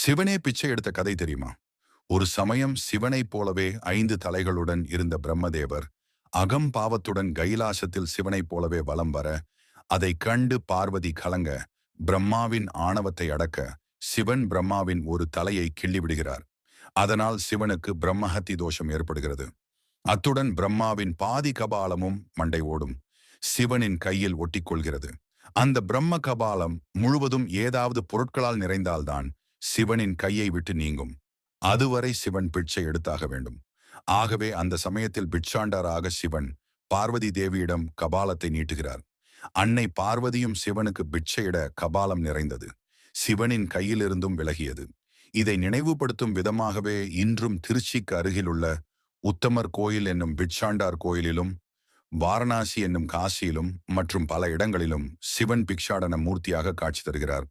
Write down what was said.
சிவனே பிச்சை எடுத்த கதை தெரியுமா? ஒரு சமயம் சிவனைப் போலவே 5 தலைகளுடன் இருந்த பிரம்மதேவர் அகம்பாவத்துடன் கைலாசத்தில் சிவனைப் போலவே வலம் வர, அதைக் கண்டு பார்வதி கலங்க, பிரம்மாவின் ஆணவத்தை அடக்க சிவன் பிரம்மாவின் ஒரு தலையை கிள்ளிவிடுகிறார். அதனால் சிவனுக்கு பிரம்மஹத்தி தோஷம் ஏற்படுகிறது. அத்துடன் பிரம்மாவின் பாதி கபாலமும் மண்டை ஓடும் சிவனின் கையில் ஒட்டிக்கொள்கிறது. அந்த பிரம்ம கபாலம் முழுவதும் ஏதாவது பொருட்களால் நிறைந்தால்தான் சிவனின் கையை விட்டு நீங்கும். அதுவரை சிவன் பிட்சை எடுத்தாக வேண்டும். ஆகவே அந்த சமயத்தில் பிட்சாண்டராக சிவன் பார்வதி தேவியிடம் கபாலத்தை நீட்டுகிறார். அன்னை பார்வதியும் சிவனுக்கு பிட்சையிட கபாலம் நிறைந்தது. சிவனின் கையிலிருந்தும் விலகியது. இதை நினைவுபடுத்தும் விதமாகவே இன்றும் திருச்சிக்கு அருகிலுள்ள உத்தமர் கோயில் என்னும் பிட்சாண்டார் கோயிலிலும், வாரணாசி என்னும் காசியிலும் மற்றும் பல இடங்களிலும் சிவன் பிக்ஷாடன மூர்த்தியாக காட்சி தருகிறார்.